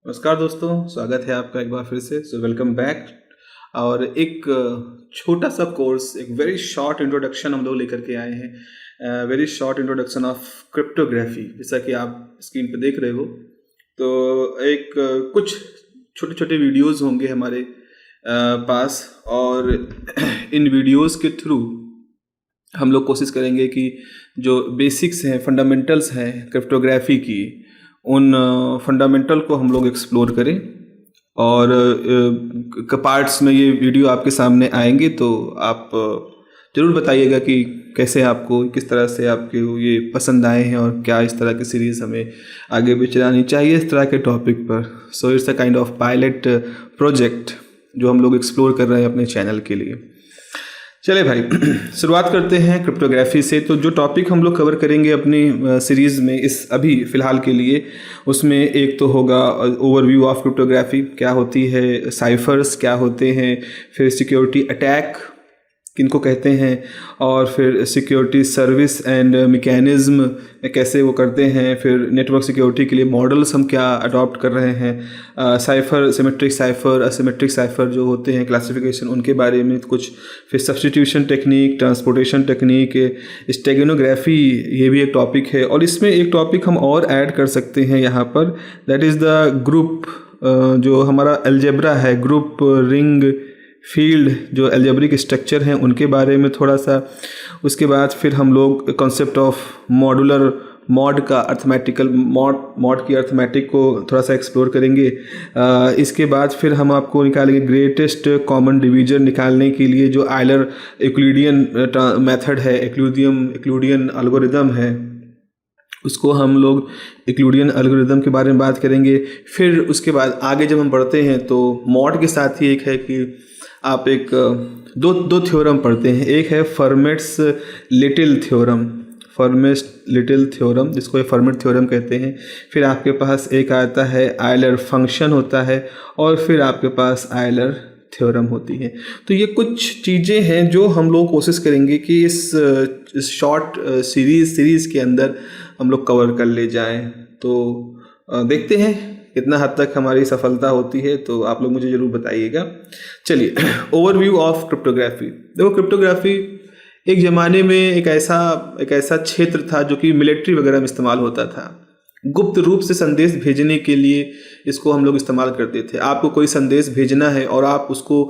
नमस्कार दोस्तों, स्वागत है आपका एक बार फिर से। Welcome back. और एक छोटा सा कोर्स, एक वेरी शॉर्ट इंट्रोडक्शन हम लोग लेकर के आए हैं। Very short introduction of cryptography. जैसा कि आप स्क्रीन पे देख रहे हो, तो एक कुछ छोटे छोटे वीडियोस होंगे हमारे पास, और इन वीडियोस के थ्रू हम लोग कोशिश करेंगे कि जो बेसिक्स हैं, फंडामेंटल्स हैं क्रिप्टोग्राफी की, उन फंडामेंटल को हम लोग एक्सप्लोर करें। और पार्ट्स में ये वीडियो आपके सामने आएंगे, तो आप ज़रूर बताइएगा कि कैसे आपको, किस तरह से आपके ये पसंद आए हैं, और क्या इस तरह की सीरीज़ हमें आगे भी चलानी चाहिए इस तरह के टॉपिक पर। So it's a kind of pilot project जो हम लोग एक्सप्लोर कर रहे हैं अपने चैनल के लिए। चले भाई, शुरुआत करते हैं क्रिप्टोग्राफी से। तो जो टॉपिक हम लोग कवर करेंगे अपनी सीरीज़ में इस अभी फ़िलहाल के लिए, उसमें एक तो होगा ओवरव्यू ऑफ क्रिप्टोग्राफी, क्या होती है, साइफर्स क्या होते हैं, फिर सिक्योरिटी अटैक किनको कहते हैं, और फिर सिक्योरिटी सर्विस एंड मैकेनिज़्म कैसे वो करते हैं, फिर नेटवर्क सिक्योरिटी के लिए मॉडल्स हम क्या अडॉप्ट कर रहे हैं, cipher, symmetric cipher, asymmetric cipher जो होते हैं क्लासिफिकेशन, उनके बारे में कुछ, फिर substitution technique, transportation technique, steganography, ये भी एक टॉपिक है। और इसमें एक टॉपिक हम और ऐड कर सकते हैं यहाँ पर, दैट इज़ द ग्रुप, जो हमारा अलजेब्रा है, ग्रुप, रिंग, फील्ड, जो अलजेब्रिक स्ट्रक्चर हैं उनके बारे में थोड़ा सा। उसके बाद फिर हम लोग कॉन्सेप्ट ऑफ मॉडुलर मॉड का अर्थमेटिकल मॉड की अर्थमेटिक को थोड़ा सा एक्सप्लोर करेंगे। इसके बाद फिर हम आपको निकालेंगे ग्रेटेस्ट कॉमन डिवीजन निकालने के लिए जो आयलर यूक्लिडियन मेथड है, यूक्लिडियन एल्गोरिदम है, उसको हम लोग यूक्लिडियन एल्गोरिदम के बारे में बात करेंगे। फिर उसके बाद आगे जब हम बढ़ते हैं तो मॉड के साथ ही एक है कि आप एक दो थ्योरम पढ़ते हैं। एक है फर्मेट्स लिटिल थ्योरम, जिसको फर्मेट थ्योरम कहते हैं। फिर आपके पास एक आता है आयलर फंक्शन होता है, और फिर आपके पास आयलर थ्योरम होती है। तो ये कुछ चीज़ें हैं जो हम लोग कोशिश करेंगे कि इस शॉर्ट सीरीज़ के अंदर हम लोग कवर कर ले जाएं। तो देखते हैं कितना हद तक हमारी सफलता होती है, तो आप लोग मुझे ज़रूर बताइएगा। चलिए, ओवरव्यू ऑफ क्रिप्टोग्राफी। देखो, क्रिप्टोग्राफी एक ज़माने में एक ऐसा क्षेत्र था जो कि मिलिट्री वगैरह में इस्तेमाल होता था। गुप्त रूप से संदेश भेजने के लिए इसको हम लोग इस्तेमाल करते थे। आपको कोई संदेश भेजना है और आप उसको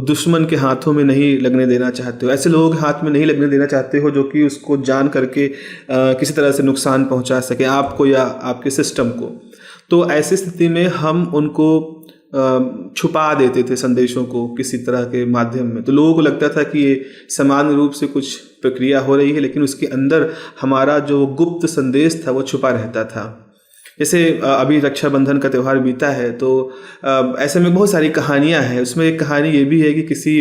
दुश्मन के हाथों में नहीं लगने देना चाहते हो, ऐसे लोगों के हाथ में नहीं लगने देना चाहते हो जो कि उसको जान करके किसी तरह से नुकसान पहुंचा सके आपको या आपके सिस्टम को। तो ऐसी स्थिति में हम उनको छुपा देते थे संदेशों को किसी तरह के माध्यम में। तो लोगों को लगता था कि ये समान रूप से कुछ प्रक्रिया हो रही है, लेकिन उसके अंदर हमारा जो गुप्त संदेश था वो छुपा रहता था। जैसे अभी रक्षाबंधन का त्यौहार बीता है, तो ऐसे में बहुत सारी कहानियां हैं। उसमें एक कहानी ये भी है कि किसी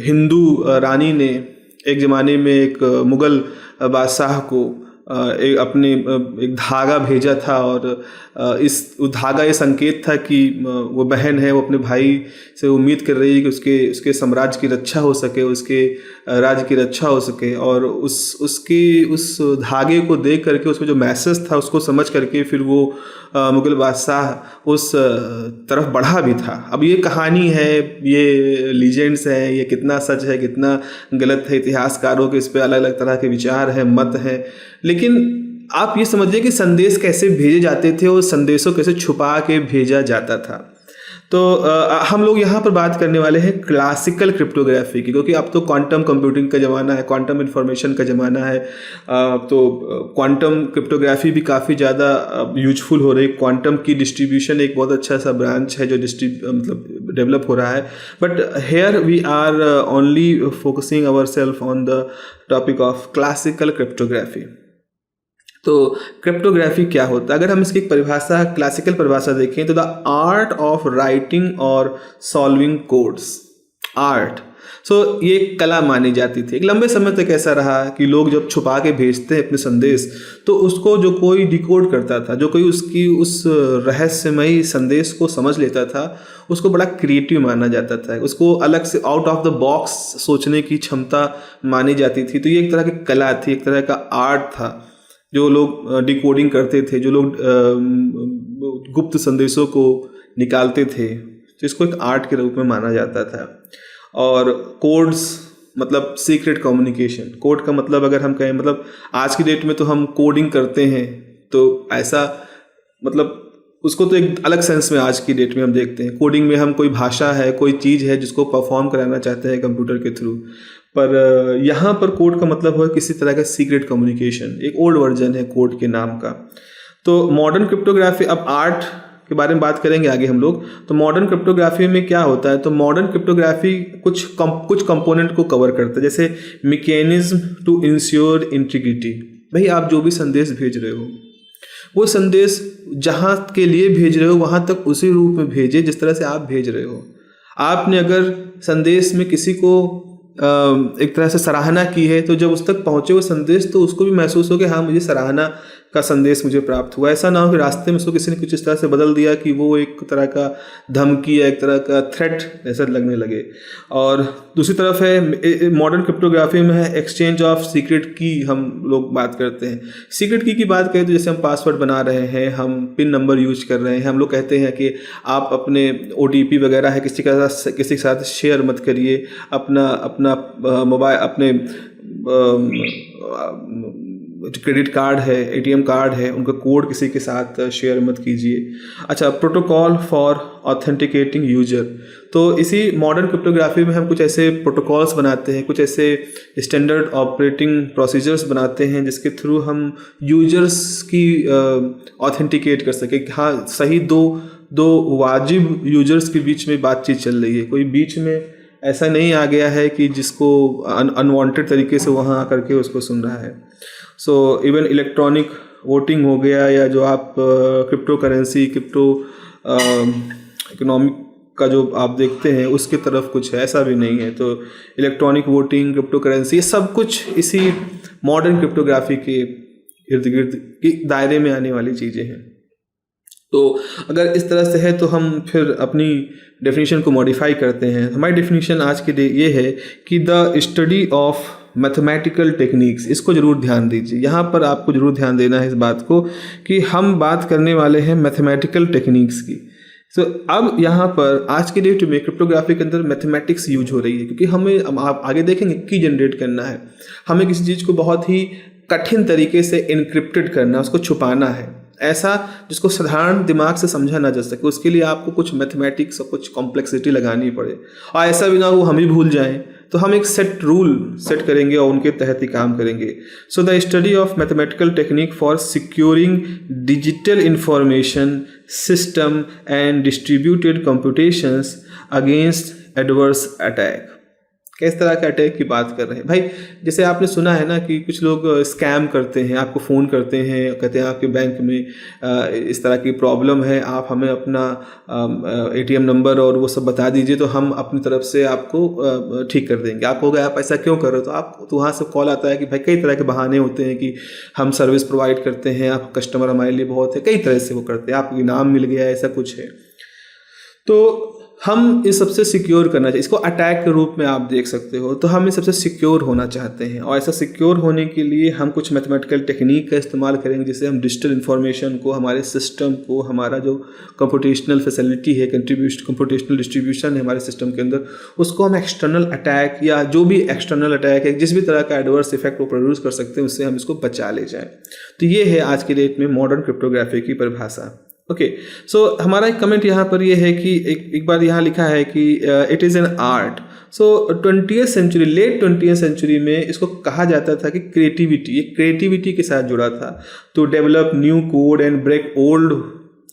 हिंदू रानी ने एक ज़माने में एक मुग़ल बादशाह को एक धागा भेजा था, और इस धागा ये संकेत था कि वो बहन है, वो अपने भाई से उम्मीद कर रही है कि उसके साम्राज्य की रक्षा हो सके, उसके राज्य की रक्षा हो सके। और उस धागे को देख करके, उसमें जो मैसेज था उसको समझ करके फिर वो मुग़ल बादशाह उस तरफ बढ़ा भी था। अब ये कहानी है, ये लीजेंड्स है, ये कितना सच है कितना गलत है, इतिहासकारों के इस पर अलग अलग तरह के विचार हैं, मत हैं। लेकिन आप ये समझिए कि संदेश कैसे भेजे जाते थे और संदेशों कैसे छुपा के भेजा जाता था। तो हम लोग यहाँ पर बात करने वाले हैं क्लासिकल क्रिप्टोग्राफी की, क्योंकि अब तो क्वांटम कंप्यूटिंग का ज़माना है, क्वांटम इंफॉर्मेशन का ज़माना है। तो क्वांटम क्रिप्टोग्राफी भी काफ़ी ज़्यादा यूजफुल हो रही है। क्वांटम की डिस्ट्रीब्यूशन एक बहुत अच्छा सा ब्रांच है जो मतलब डेवलप हो रहा है। But here we are only focusing our self on the topic of classical cryptography. तो क्रिप्टोग्राफी क्या होता है? अगर हम इसकी परिभाषा, क्लासिकल परिभाषा देखें तो द आर्ट ऑफ राइटिंग और सॉल्विंग कोड्स। आर्ट, सो ये कला मानी जाती थी। एक लंबे समय तक ऐसा रहा कि लोग जब छुपा के भेजते हैं अपने संदेश, तो उसको जो कोई डिकोड करता था, जो कोई उसकी उस रहस्यमयी संदेश को समझ लेता था, उसको बड़ा क्रिएटिव माना जाता था। उसको अलग से आउट ऑफ द बॉक्स सोचने की क्षमता मानी जाती थी। तो ये एक तरह की कला थी, एक तरह का आर्ट था। जो लोग डिकोडिंग करते थे, जो लोग गुप्त संदेशों को निकालते थे, तो इसको एक आर्ट के रूप में माना जाता था। और कोड्स मतलब सीक्रेट कम्युनिकेशन। कोड का मतलब अगर हम कहें, मतलब आज की डेट में तो हम कोडिंग करते हैं, तो ऐसा मतलब उसको तो एक अलग सेंस में आज की डेट में हम देखते हैं। कोडिंग में हम कोई भाषा है, कोई चीज़ है जिसको परफॉर्म कराना चाहते हैं कंप्यूटर के थ्रू, पर यहाँ पर कोड का मतलब है किसी तरह का सीक्रेट कम्युनिकेशन। एक ओल्ड वर्जन है कोड के नाम का। तो मॉडर्न क्रिप्टोग्राफी, अब आर्ट के बारे में बात करेंगे आगे हम लोग। तो मॉडर्न क्रिप्टोग्राफी में क्या होता है, तो मॉडर्न क्रिप्टोग्राफी कुछ कंपोनेंट को कवर करता है, जैसे मैकेनिज्म टू इंश्योर इंटीग्रिटी। भाई आप जो भी संदेश भेज रहे हो, वो संदेश जहाँ के लिए भेज रहे हो वहाँ तक उसी रूप में भेजे जिस तरह से आप भेज रहे हो। आपने अगर संदेश में किसी को एक तरह से सराहना की है, तो जब उस तक पहुँचे वो संदेश, तो उसको भी महसूस हो कि हाँ मुझे सराहना का संदेश मुझे प्राप्त हुआ। ऐसा ना हो कि रास्ते में उसको किसी ने कुछ इस तरह से बदल दिया कि वो एक तरह का धमकी या एक तरह का थ्रेट ऐसा लगने लगे। और दूसरी तरफ है मॉडर्न क्रिप्टोग्राफी में है एक्सचेंज ऑफ सीक्रेट की। हम लोग बात करते हैं सीक्रेट की बात करें तो जैसे हम पासवर्ड बना रहे हैं, हम पिन नंबर यूज कर रहे हैं, हम लोग कहते हैं कि आप अपने OTP वगैरह है किसी के साथ शेयर मत करिए, अपना मोबाइल, अपने क्रेडिट कार्ड है, ATM कार्ड है, उनका कोड किसी के साथ शेयर मत कीजिए। अच्छा, प्रोटोकॉल फॉर ऑथेंटिकेटिंग यूजर। तो इसी मॉडर्न क्रिप्टोग्राफी में हम कुछ ऐसे प्रोटोकॉल्स बनाते हैं, कुछ ऐसे स्टैंडर्ड ऑपरेटिंग प्रोसीजर्स बनाते हैं जिसके थ्रू हम यूजर्स की ऑथेंटिकेट कर सकें कि हाँ सही दो वाजिब यूजर्स के बीच में बातचीत चल रही है, कोई बीच में ऐसा नहीं आ गया है कि जिसको अनवांटेड तरीके से वहाँ आकर के उसको सुन रहा है। सो इवन इलेक्ट्रॉनिक वोटिंग हो गया, या जो आप क्रिप्टो करेंसी, क्रिप्टो इकोनॉमिक का जो आप देखते हैं उसके तरफ कुछ है, ऐसा भी नहीं है। तो इलेक्ट्रॉनिक वोटिंग, क्रिप्टो करेंसी, ये सब कुछ इसी मॉडर्न क्रिप्टोग्राफी के इर्द गिर्द के दायरे में आने वाली चीज़ें हैं। तो अगर इस तरह से है तो हम फिर अपनी डेफिनेशन को मॉडिफाई करते हैं। हमारी डेफिनेशन आज के लिए ये है कि the study of mathematical techniques. इसको ज़रूर ध्यान दीजिए, यहाँ पर आपको ज़रूर ध्यान देना है इस बात को कि हम बात करने वाले हैं मैथमेटिकल टेक्निक्स की। तो अब यहाँ पर आज के डेट में क्रिप्टोग्राफी के अंदर मैथमेटिक्स यूज हो रही है, क्योंकि हमें आप आगे देखेंगे की जनरेट करना है, हमें किसी चीज़ को बहुत ही कठिन तरीके से इनक्रिप्टेड करना, उसको छुपाना है, ऐसा जिसको साधारण दिमाग से समझा ना जा सके। उसके लिए आपको कुछ मैथमेटिक्स और कुछ कॉम्प्लेक्सिटी लगानी पड़े, और ऐसा भी ना हो हम ही भूल जाएं। तो हम एक सेट रूल सेट करेंगे और उनके तहत ही काम करेंगे। So the study of mathematical technique for securing digital information system and distributed computations against adverse attack. किस तरह के अटैक की बात कर रहे हैं भाई? जैसे आपने सुना है ना कि कुछ लोग स्कैम करते हैं, आपको फ़ोन करते हैं, कहते हैं आपके बैंक में इस तरह की प्रॉब्लम है, आप हमें अपना ATM नंबर और वो सब बता दीजिए तो हम अपनी तरफ से आपको ठीक कर देंगे। आप कहोगे आप ऐसा क्यों कर रहे हो, तो वहाँ से कॉल आता है कि भाई कई तरह के बहाने होते हैं कि हम सर्विस प्रोवाइड करते हैं, आप कस्टमर हमारे लिए बहुत है, कई तरह से वो करते हैं, आपको इनाम मिल गया, ऐसा कुछ है। तो हम इस सबसे सिक्योर करना चाहिए, इसको अटैक के रूप में आप देख सकते हो। तो हम इस सबसे सिक्योर होना चाहते हैं, और ऐसा सिक्योर होने के लिए हम कुछ मैथमेटिकल टेक्निक का इस्तेमाल करेंगे, जिससे हम डिजिटल इन्फॉर्मेशन को, हमारे सिस्टम को, हमारा जो कंप्यूटेशनल फैसिलिटी है, कंप्यूटेशनल डिस्ट्रीब्यूशन है हमारे सिस्टम के अंदर, उसको हम एक्सटर्नल अटैक या जो भी एक्सटर्नल अटैक है, जिस भी तरह का एडवर्स इफेक्ट वो प्रोड्यूस कर सकते हैं, उससे हम इसको बचा ले जाएँ। तो ये है आज के डेट में मॉडर्न क्रिप्टोग्राफी की परिभाषा। ओके, सो हमारा एक कमेंट यहाँ पर ये है कि एक बार यहाँ लिखा है कि it is an art. So 20th century, late 20th century में इसको कहा जाता था कि क्रिएटिविटी, ये क्रिएटिविटी के साथ जुड़ा था। तो develop new code and break old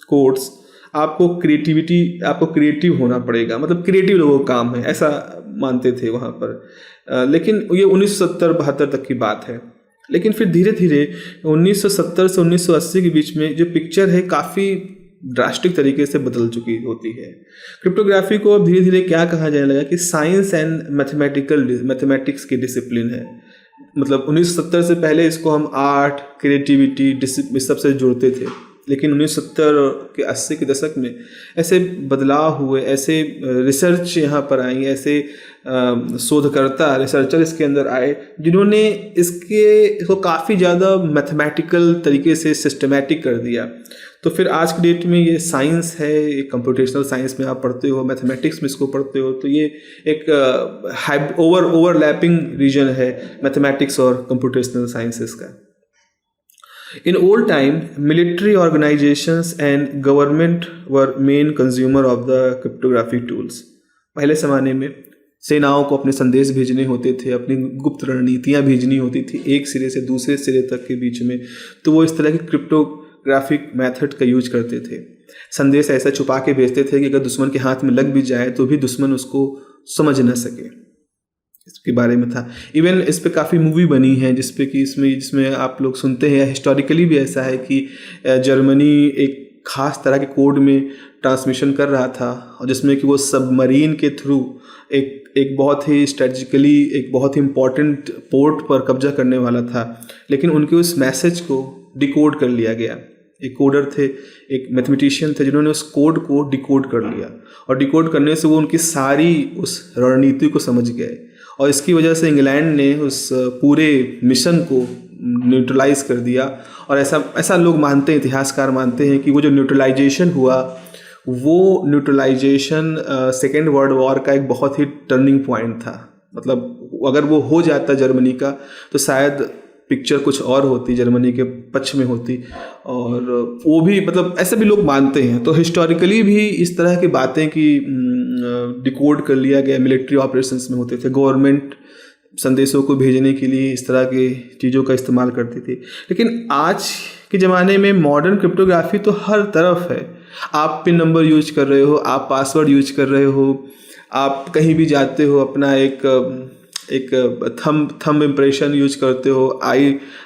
codes. आपको क्रिएटिव होना पड़ेगा, मतलब क्रिएटिव लोगों का काम है, ऐसा मानते थे वहाँ पर। लेकिन ये 1970-72 तक की बात है। लेकिन फिर धीरे धीरे 1970 से 1980 के बीच में जो पिक्चर है काफ़ी ड्रास्टिक तरीके से बदल चुकी होती है। क्रिप्टोग्राफी को अब धीरे धीरे क्या कहा जाने लगा कि साइंस एंड मैथमेटिक्स की डिसिप्लिन है। मतलब 1970 से पहले इसको हम आर्ट, क्रिएटिविटी, इस सब से जोड़ते थे। लेकिन 1970 के 80 के दशक में ऐसे बदलाव हुए, ऐसे रिसर्च यहाँ पर आई, ऐसे शोधकर्ता रिसर्चर इसके अंदर आए जिन्होंने इसको काफ़ी ज़्यादा मैथमेटिकल तरीके से सिस्टमेटिक कर दिया। तो फिर आज की डेट में ये साइंस है, ये कंप्यूटेशनल साइंस में आप पढ़ते हो, मैथमेटिक्स में इसको पढ़ते हो, तो ये एक ओवरलैपिंग रीजन है मैथमेटिक्स और कंप्यूटेशनल साइंसेस का। In old time, military organizations and government were main consumer of the cryptographic tools. पहले ज़माने में सेनाओं को अपने संदेश भेजने होते थे, अपनी गुप्त रणनीतियाँ भेजनी होती थी एक सिरे से दूसरे सिरे तक के बीच में, तो वो इस तरह के क्रिप्टोग्राफिक मेथड का यूज करते थे। संदेश ऐसा छुपा के भेजते थे कि अगर दुश्मन के हाथ में लग भी जाए तो भी दुश्मन उसको समझ न सके, इसके बारे में था। इवन इस पे काफ़ी मूवी बनी है जिसमें आप लोग सुनते हैं, हिस्टोरिकली भी ऐसा है कि जर्मनी एक ख़ास तरह के कोड में ट्रांसमिशन कर रहा था, और जिसमें कि वो सबमरीन के थ्रू एक बहुत ही स्ट्रेटजिकली एक बहुत ही इम्पॉर्टेंट पोर्ट पर कब्जा करने वाला था, लेकिन उनके उस मैसेज को डिकोड कर लिया गया। एक कोडर थे, एक मैथमेटिशियन थे जिन्होंने उस कोड को डिकोड कर लिया, और डिकोड करने से वो उनकी सारी उस रणनीति को समझ गए, और इसकी वजह से इंग्लैंड ने उस पूरे मिशन को न्यूट्रलाइज कर दिया। और ऐसा लोग मानते हैं, इतिहासकार मानते हैं कि वो जो न्यूट्रलाइजेशन हुआ, वो न्यूट्रलाइजेशन सेकेंड वर्ल्ड वॉर का एक बहुत ही टर्निंग पॉइंट था। मतलब अगर वो हो जाता जर्मनी का, तो शायद पिक्चर कुछ और होती, जर्मनी के पक्ष में होती, और वो भी मतलब ऐसे भी लोग मानते हैं। तो हिस्टोरिकली भी इस तरह की बातें कि डिकोड कर लिया गया मिलिट्री ऑपरेशंस में होते थे, गवर्नमेंट संदेशों को भेजने के लिए इस तरह की चीज़ों का इस्तेमाल करती थी। लेकिन आज के ज़माने में मॉडर्न क्रिप्टोग्राफी तो हर तरफ है। आप पिन नंबर यूज कर रहे हो, आप पासवर्ड यूज कर रहे हो, आप कहीं भी जाते हो अपना एक थंब इम्प्रेशन यूज करते हो,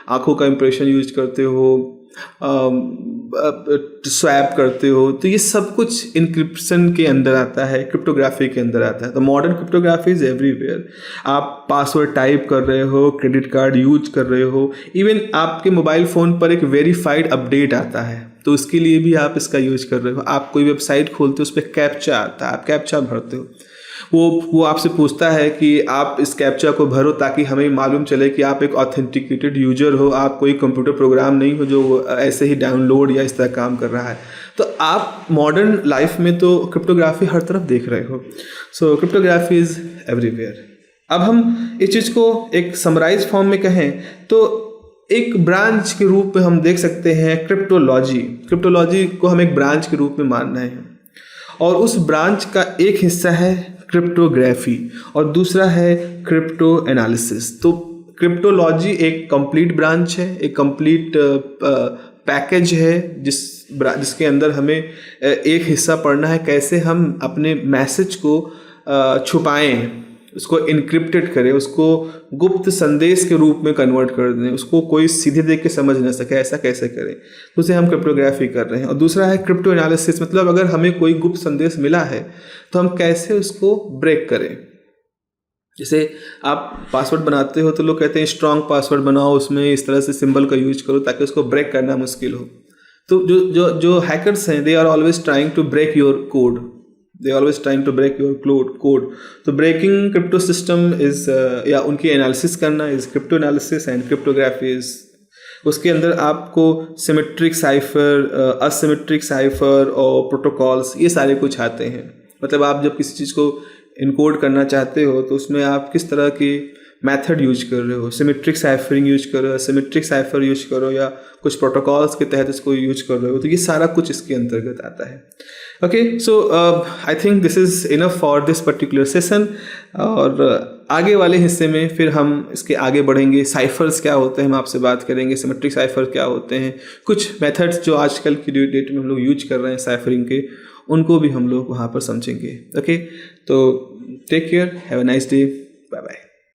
आँखों का इम्प्रेशन यूज करते हो, स्वैप करते हो, तो ये सब कुछ इनक्रिप्शन के अंदर आता है, क्रिप्टोग्राफी के अंदर आता है। तो मॉडर्न क्रिप्टोग्राफी इज़ एवरीवेयर। आप पासवर्ड टाइप कर रहे हो, क्रेडिट कार्ड यूज कर रहे हो, इवन आपके मोबाइल फ़ोन पर एक वेरीफाइड अपडेट आता है, तो उसके लिए भी आप इसका यूज कर रहे हो। आप कोई वेबसाइट खोलते हो, उस पर कैप्चा आता है, आप कैप्चा भरते हो, वो आपसे पूछता है कि आप इस कैप्चा को भरो ताकि हमें मालूम चले कि आप एक ऑथेंटिकेटेड यूजर हो, आप कोई कंप्यूटर प्रोग्राम नहीं हो जो ऐसे ही डाउनलोड या इस तरह काम कर रहा है। तो आप मॉडर्न लाइफ में तो क्रिप्टोग्राफी हर तरफ देख रहे हो। सो क्रिप्टोग्राफी इज़ एवरीवेयर। अब हम इस चीज़ को एक समराइज फॉर्म में कहें तो एक ब्रांच के रूप में हम देख सकते हैं क्रिप्टोलॉजी। क्रिप्टोलॉजी को हम एक ब्रांच के रूप में मान रहे हैं, और उस ब्रांच का एक हिस्सा है क्रिप्टोग्राफी और दूसरा है क्रिप्टो एनालिसिस। तो क्रिप्टोलॉजी एक कंप्लीट ब्रांच है, एक कंप्लीट पैकेज है जिसके अंदर हमें एक हिस्सा पढ़ना है कैसे हम अपने मैसेज को छुपाएं, उसको इनक्रिप्टेड करें, उसको गुप्त संदेश के रूप में कन्वर्ट कर दें, उसको कोई सीधे देख के समझ ना सके, ऐसा कैसे करें, तो उसे हम क्रिप्टोग्राफी कर रहे हैं। और दूसरा है क्रिप्टो एनालिसिस, मतलब अगर हमें कोई गुप्त संदेश मिला है तो हम कैसे उसको ब्रेक करें। जैसे आप पासवर्ड बनाते हो तो लोग कहते हैं स्ट्रॉन्ग पासवर्ड बनाओ, उसमें इस तरह से सिंबल का यूज करो ताकि उसको ब्रेक करना मुश्किल हो। तो जो हैकर्स हैं, they are always trying to break your code, they always trying to break your code. तो breaking crypto system is या उनकी एनालिसिस करना is crypto analysis and cryptography is, उसके अंदर आपको सिमेट्रिक साइफर, असिमेट्रिक साइफर और protocols ये सारे कुछ आते हैं। मतलब आप जब किसी चीज़ को इनकोड करना चाहते हो तो उसमें आप किस तरह की मेथड यूज कर रहे हो, सिमेट्रिक साइफरिंग यूज कर रहे हो, सिमेट्रिक साइफर यूज करो या कुछ प्रोटोकॉल्स के तहत इसको यूज कर रहे हो, तो ये सारा कुछ इसके अंतर्गत आता है। Okay, so I think this is enough for this particular session, और आगे वाले हिस्से में फिर हम इसके आगे बढ़ेंगे। साइफर्स क्या होते हैं हम आपसे बात करेंगे, सिमेट्रिक साइफर क्या होते हैं, कुछ मेथड्स जो आजकल की डेट में हम लोग यूज कर रहे हैं साइफरिंग के, उनको भी हम लोग वहाँ पर समझेंगे। ओके, तो take care, have a nice day, bye bye.